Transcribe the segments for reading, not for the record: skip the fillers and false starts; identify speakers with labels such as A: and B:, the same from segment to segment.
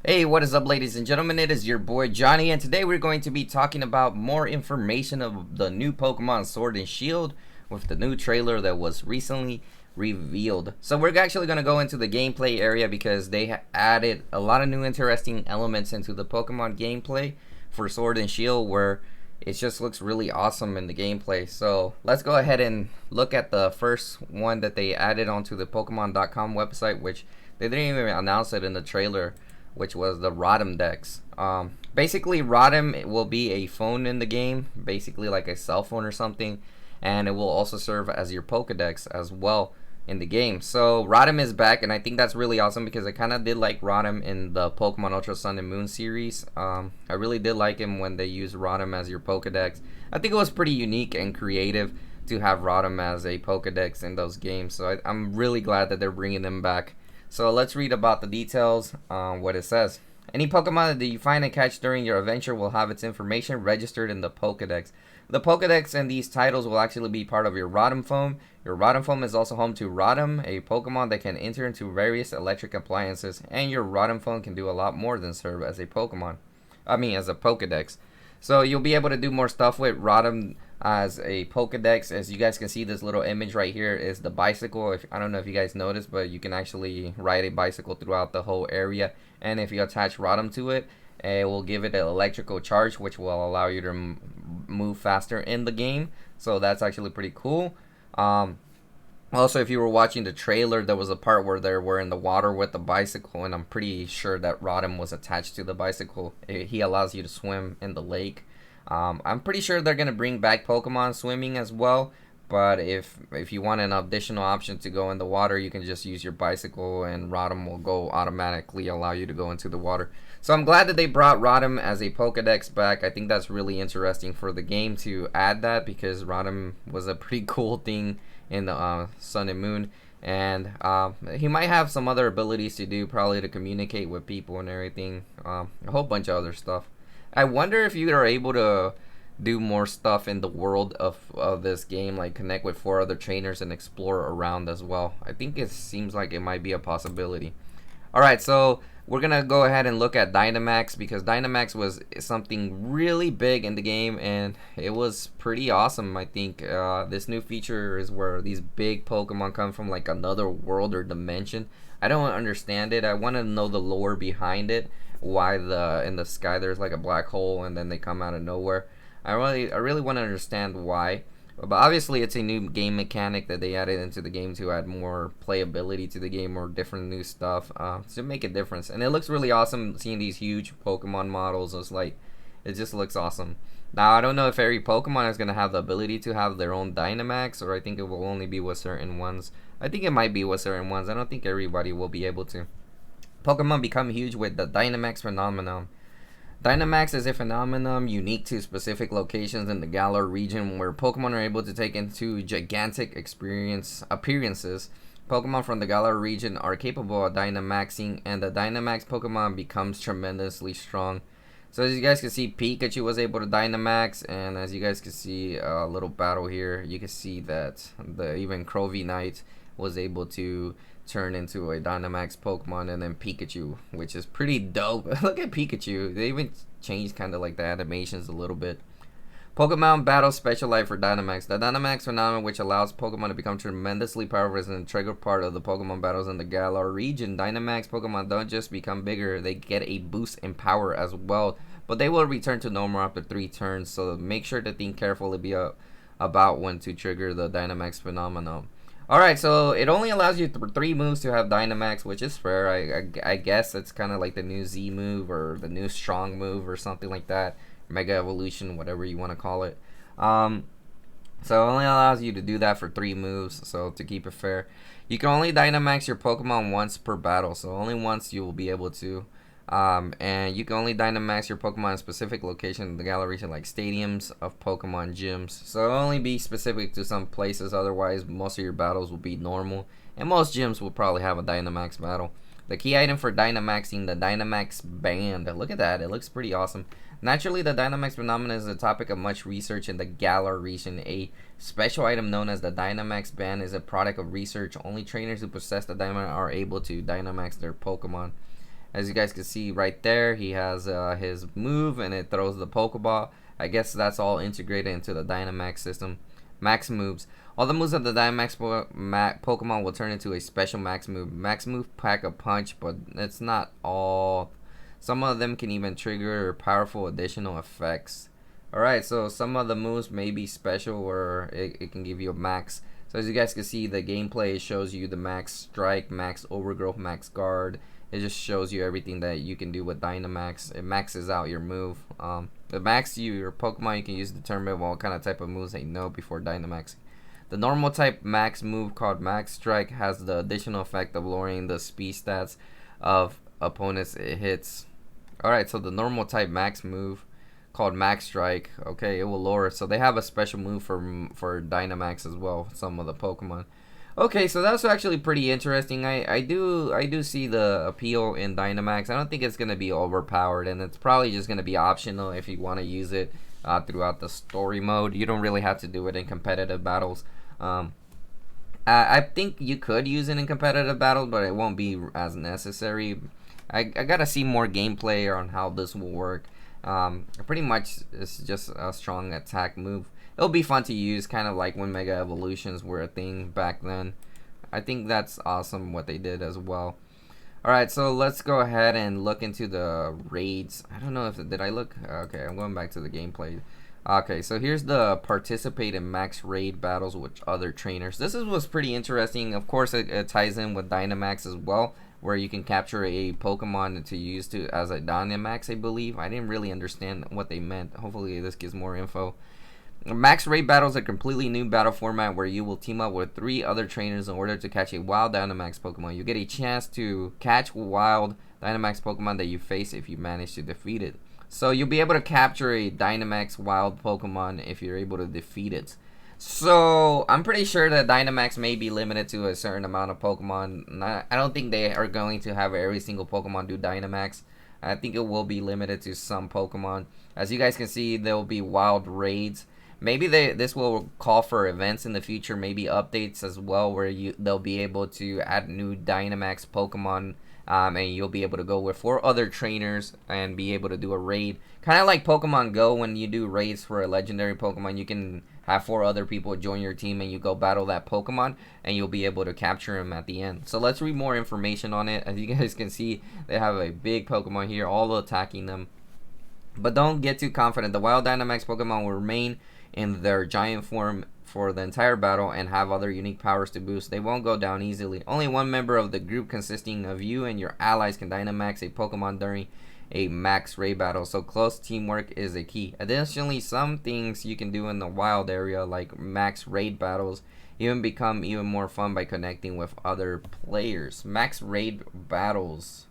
A: Hey, what is up, ladies and gentlemen? It is your boy Johnny, and today we're going to be talking about more information of the new Pokemon Sword and Shield with the new trailer that was recently revealed. So we're actually going to go into the gameplay area because they added a lot of new interesting elements into the Pokemon gameplay for Sword and Shield where it just looks really awesome in the gameplay. So let's go ahead and look at the first one that they added onto the Pokemon.com website, which they didn't even announce it in the trailer, which was the Rotom Dex. Basically, Rotom will be a phone in the game, basically like a cell phone or something, and it will also serve as your Pokedex as well in the game. So Rotom is back, and I think that's really awesome because I kind of did like Rotom in the Pokemon Ultra Sun and Moon series. I really did like him when they used Rotom as your Pokedex. I think it was pretty unique and creative to have Rotom as a Pokedex in those games. So I'm really glad that they're bringing them back. So let's read about the details, what it says. Any Pokemon that you find and catch during your adventure will have its information registered in the Pokedex. The Pokedex and these titles will actually be part of your Rotom Phone. Your Rotom Phone is also home to Rotom, a Pokemon that can enter into various electric appliances, and your Rotom Phone can do a lot more than serve as a as a Pokedex. So you'll be able to do more stuff with Rotom as a Pokedex. As you guys can see, this little image right here is the bicycle. I don't know if you guys noticed, but you can actually ride a bicycle throughout the whole area. And if you attach Rotom to it, it will give it an electrical charge, which will allow you to move faster in the game. So that's actually pretty cool. Also, if you were watching the trailer, there was a part where they were in the water with the bicycle, and I'm pretty sure that Rotom was attached to the bicycle. He allows you to swim in the lake. I'm pretty sure they're gonna bring back Pokemon swimming as well. But if you want an additional option to go in the water, you can just use your bicycle, and Rotom will go automatically allow you to go into the water. So I'm glad that they brought Rotom as a Pokedex back. I think that's really interesting for the game to add that because Rotom was a pretty cool thing in the Sun and Moon, and he might have some other abilities to do, probably to communicate with people and everything, a whole bunch of other stuff. I wonder if you are able to do more stuff in the world of this game, like connect with 4 other trainers and explore around as well. I think it seems like it might be a possibility. Alright, so we're gonna go ahead and look at Dynamax because Dynamax was something really big in the game and it was pretty awesome. I think this new feature is where these big Pokemon come from like another world or dimension. I don't understand it. I want to know the lore behind it. Why in the sky there's like a black hole and then they come out of nowhere. I really want to understand why. But obviously, it's a new game mechanic that they added into the game to add more playability to the game or different new stuff to make a difference. And it looks really awesome seeing these huge Pokemon models. It just looks awesome. Now, I don't know if every Pokemon is going to have the ability to have their own Dynamax, or I think it will only be with certain ones. I think it might be with certain ones. I don't think everybody will be able to. Pokemon become huge with the Dynamax phenomenon. Dynamax is a phenomenon unique to specific locations in the Galar region where Pokemon are able to take into gigantic appearances. Pokemon from the Galar region are capable of Dynamaxing, and the Dynamax Pokemon becomes tremendously strong. So as you guys can see, Pikachu was able to Dynamax, and as you guys can see a little battle here, you can see that even Crovy Knight was able to turn into a Dynamax Pokemon, and then Pikachu, which is pretty dope. Look at Pikachu. They even changed kind of like the animations a little bit. Pokemon Battle Special Life for Dynamax. The Dynamax phenomenon, which allows Pokemon to become tremendously powerful, is an integral part of the Pokemon battles in the Galar region. Dynamax Pokemon don't just become bigger, they get a boost in power as well. But they will return to normal after 3 turns, so make sure to think carefully about when to trigger the Dynamax phenomenon. Alright, so it only allows you 3 moves to have Dynamax, which is fair. I guess it's kind of like the new Z move or the new strong move or something like that. Mega Evolution, whatever you want to call it. So it only allows you to do that for 3 moves, so to keep it fair. You can only Dynamax your Pokemon once per battle, so only once you will be able to. And you can only Dynamax your Pokemon in specific locations in the Galar region, like stadiums of Pokemon gyms. So it'll only be specific to some places, otherwise most of your battles will be normal. And most gyms will probably have a Dynamax battle. The key item for Dynamaxing, the Dynamax Band. Look at that, it looks pretty awesome. Naturally, the Dynamax phenomenon is a topic of much research in the Galar region. A special item known as the Dynamax Band is a product of research. Only trainers who possess the Dynamax are able to Dynamax their Pokemon. As you guys can see right there, he has his move and it throws the Pokeball. I guess that's all integrated into the Dynamax system. Max moves. All the moves of the Dynamax Pokemon will turn into a special max move. Max move pack a punch, but it's not all. Some of them can even trigger powerful additional effects. Alright, so some of the moves may be special or it can give you a max. So as you guys can see, the gameplay shows you the max strike, max overgrowth, max guard. It just shows you everything that you can do with Dynamax. It maxes out your move. The max your Pokemon you can use to determine what kind of type of moves they know before Dynamax. The normal type max move called Max Strike has the additional effect of lowering the speed stats of opponents it hits. Alright, so the normal type max move called Max Strike, okay, it will lower. So they have a special move for Dynamax as well, some of the Pokemon. Okay, so that's actually pretty interesting. I do see the appeal in Dynamax. I don't think it's gonna be overpowered, and it's probably just gonna be optional if you want to use it throughout the story mode. You don't really have to do it in competitive battles. I think you could use it in competitive battles, but it won't be as necessary. I gotta see more gameplay on how this will work. Pretty much it's just a strong attack move. It'll be fun to use, kind of like when Mega Evolutions were a thing back then. I think that's awesome what they did as well. Alright, so let's go ahead and look into the raids. I don't know if, did I look? Okay, I'm going back to the gameplay. Okay, so here's the participate in max raid battles with other trainers. This was pretty interesting. Of course, it ties in with Dynamax as well, where you can capture a Pokemon to use as a Dynamax, I believe. I didn't really understand what they meant. Hopefully this gives more info. Max Raid Battle is a completely new battle format where you will team up with 3 other trainers in order to catch a wild Dynamax Pokemon. You get a chance to catch wild Dynamax Pokemon that you face if you manage to defeat it. So you'll be able to capture a Dynamax wild Pokemon if you're able to defeat it. So I'm pretty sure that Dynamax may be limited to a certain amount of Pokemon. I don't think they are going to have every single Pokemon do Dynamax. I think it will be limited to some Pokemon. As you guys can see, there will be wild raids. Maybe this will call for events in the future, maybe updates as well, where they'll be able to add new Dynamax Pokemon, and you'll be able to go with 4 other trainers and be able to do a raid. Kind of like Pokemon Go, when you do raids for a legendary Pokemon, you can have 4 other people join your team and you go battle that Pokemon, and you'll be able to capture him at the end. So let's read more information on it. As you guys can see, they have a big Pokemon here, all attacking them. But don't get too confident. The wild Dynamax Pokemon will remain in their giant form for the entire battle and have other unique powers to boost. They won't go down easily. Only one member of the group consisting of you and your allies can Dynamax a Pokemon during a max raid battle, so close teamwork is a key. Additionally, some things you can do in the wild area, like max raid battles, even become even more fun by connecting with other players. Max raid battles,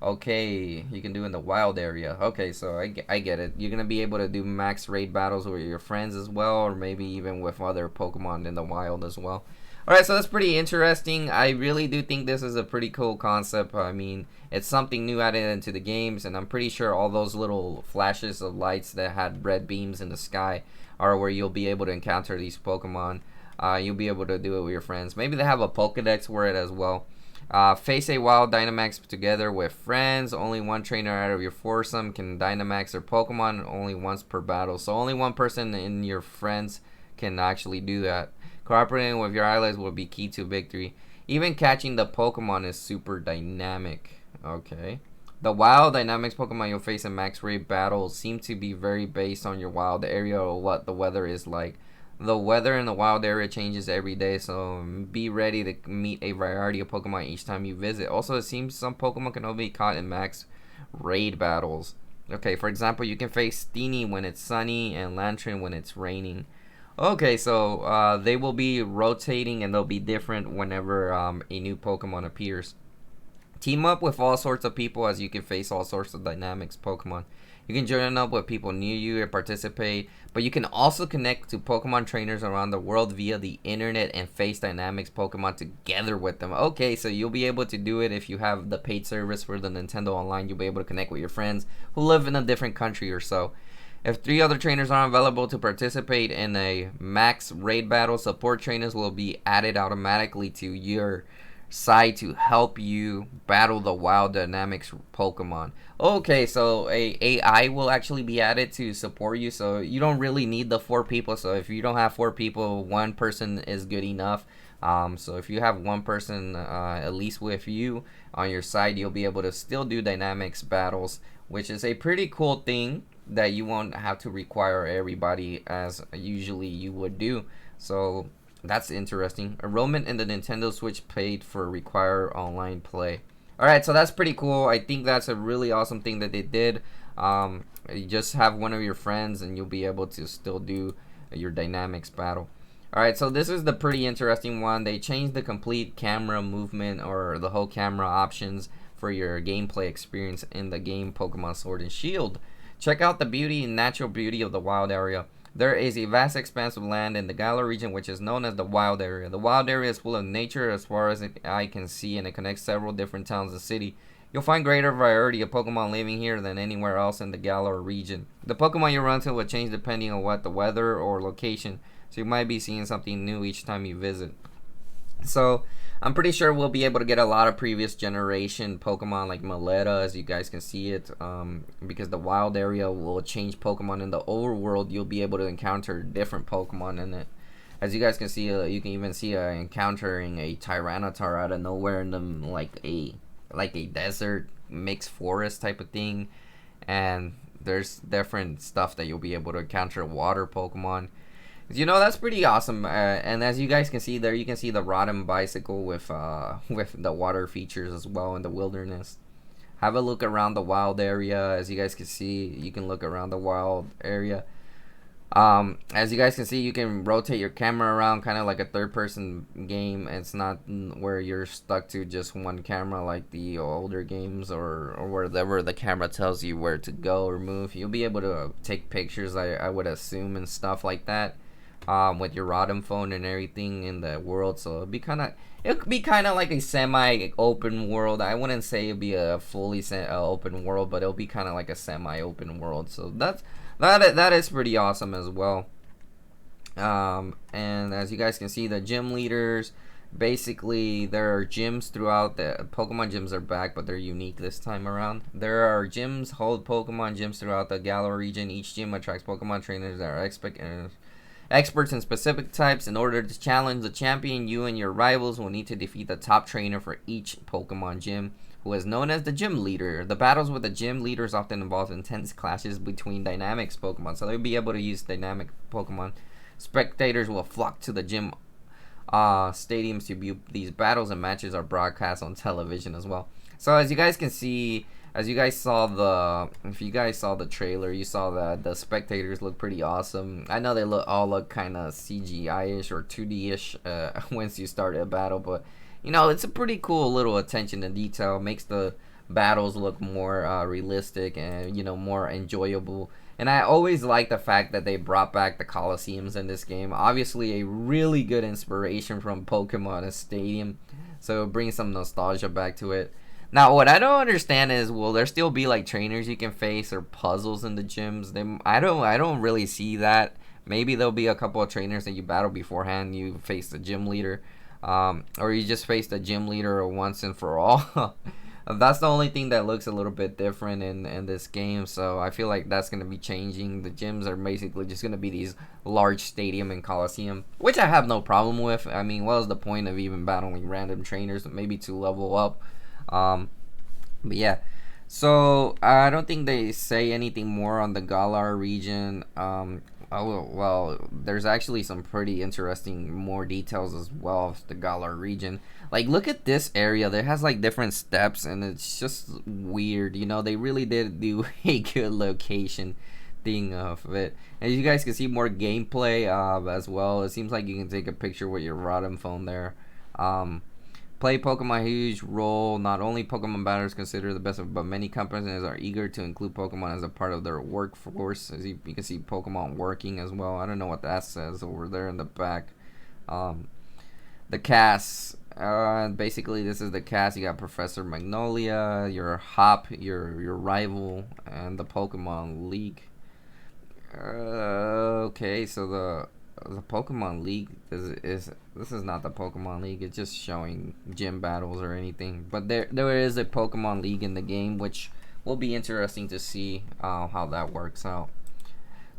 A: okay, you can do in the wild area. Okay, so I get it. You're gonna be able to do max raid battles with your friends as well, or maybe even with other Pokemon in the wild as well. Alright, so that's pretty interesting. I really do think this is a pretty cool concept. I mean, it's something new added into the games, and I'm pretty sure all those little flashes of lights that had red beams in the sky are where you'll be able to encounter these Pokemon. You'll be able to do it with your friends. Maybe they have a Pokedex for it as well. Face a wild Dynamax together with friends. Only one trainer out of your foursome can Dynamax their Pokemon only once per battle. So only one person in your friends can actually do that. Cooperating with your allies will be key to victory. Even catching the Pokemon is super dynamic. Okay. The wild Dynamax Pokemon you'll face in max raid battles seem to be very based on your wild area or what the weather is like. The weather in the wild area changes every day, so be ready to meet a variety of Pokemon each time you visit. Also, it seems some Pokemon can only be caught in max raid battles. Okay, for example, you can face Steenie when it's sunny and Lantern when it's raining. Okay, so they will be rotating and they'll be different whenever a new Pokemon appears. Team up with all sorts of people as you can face all sorts of Dynamax Pokemon. You can join up with people near you and participate, but you can also connect to Pokemon trainers around the world via the internet and face Dynamax Pokemon together with them. Okay, so you'll be able to do it if you have the paid service for the Nintendo Online. You'll be able to connect with your friends who live in a different country or so. If 3 other trainers aren't available to participate in a max raid battle, support trainers will be added automatically to your side to help you battle the wild Dynamax Pokemon. Okay, so a AI will actually be added to support you, so you don't really need the 4 people. So if you don't have 4 people, 1 person is good enough. So if you have 1 person at least with you on your side, you'll be able to still do Dynamax battles, which is a pretty cool thing that you won't have to require everybody as usually you would do. So that's interesting. Enrollment in the Nintendo Switch paid for require online play. Alright, so that's pretty cool. I think that's a really awesome thing that they did. You just have one of your friends and you'll be able to still do your Dynamax battle. Alright, so this is the pretty interesting one. They changed the complete camera movement or the whole camera options for your gameplay experience in the game Pokemon Sword and Shield. Check out the beauty and natural beauty of the wild area. There is a vast expanse of land in the Galar region which is known as the wild area. The wild area is full of nature as far as I can see, and it connects several different towns and cities. You'll find greater variety of Pokemon living here than anywhere else in the Galar region. The Pokemon you run into will change depending on what the weather or location, so you might be seeing something new each time you visit. So I'm pretty sure we'll be able to get a lot of previous generation Pokemon like Maleta, as you guys can see it, because the wild area will change Pokemon. In the overworld, you'll be able to encounter different Pokemon in it. As you guys can see, you can even see encountering a Tyranitar out of nowhere in them, like a desert mixed forest type of thing. And there's different stuff that you'll be able to encounter, water Pokemon. You know, that's pretty awesome. And as you guys can see there, you can see the Rotom bicycle with the water features as well in the wilderness. Have a look around the wild area. As you guys can see, you can look around the wild area. As you guys can see, you can rotate your camera around kind of like a third-person game. It's not where you're stuck to just one camera like the older games, or wherever the camera tells you where to go or move. You'll be able to take pictures, I would assume, and stuff like that. With your Rotom phone and everything in the world, so it'd be kind of like a semi-open world. I wouldn't say it'd be a fully open world, but it'll be kind of like a semi-open world. So that is pretty awesome as well. And as you guys can see, the gym leaders, basically there are gyms throughout the Pokemon gyms are back, but they're unique this time around. There are gyms, hold Pokemon gyms throughout the Galar region. Each gym attracts Pokemon trainers that are experts in specific types. In order to challenge the champion, you and your rivals will need to defeat the top trainer for each Pokemon gym, who is known as the gym leader. The battles with the gym leaders often involve intense clashes between Dynamax Pokemon, so they'll be able to use dynamic Pokemon. Spectators will flock to the gym stadiums to view these battles, and matches are broadcast on television as well. So as you guys can see, if you guys saw the trailer, you saw that the spectators look pretty awesome. I know they all look kind of CGI-ish or 2D-ish once you start a battle, but you know, it's a pretty cool little attention to detail. Makes the battles look more realistic and, you know, more enjoyable. And I always like the fact that they brought back the Colosseums in this game. Obviously, a really good inspiration from Pokemon Stadium, so it brings some nostalgia back to it. Now, what I don't understand is, will there still be like trainers you can face or puzzles in the gyms? I don't really see that. Maybe there'll be a couple of trainers that you battle beforehand. You face the gym leader, or you just face the gym leader once and for all. That's the only thing that looks a little bit different in this game. So I feel like that's gonna be changing. The gyms are basically just gonna be these large stadium and coliseum, which I have no problem with. I mean, what is the point of even battling random trainers? Maybe to level up. But yeah, so I don't think they say anything more on the Galar region. Well, there's actually some pretty interesting more details as well of the Galar region. Like, look at this area. There has like different steps, and it's just weird. You know, they really did do a good location thing of it. And you guys can see more gameplay as well. It seems like you can take a picture with your Rotom phone there. Play Pokemon a huge role. Not only Pokemon batters consider the best of, but many companies are eager to include Pokemon as a part of their workforce. As you can see Pokemon working as well. I don't know what that says over there in the back. The cast. Basically, this is the cast. You got Professor Magnolia, your Hop, your rival, and the Pokemon League. Okay, so the Pokemon League this is not the Pokemon League. It's just showing gym battles or anything. But there is a Pokemon League in the game, which will be interesting to see how that works out.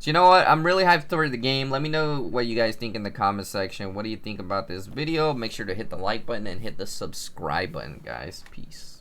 A: So you know what? I'm really hyped for the game. Let me know what you guys think in the comment section. What do you think about this video? Make sure to hit the like button and hit the subscribe button, guys. Peace.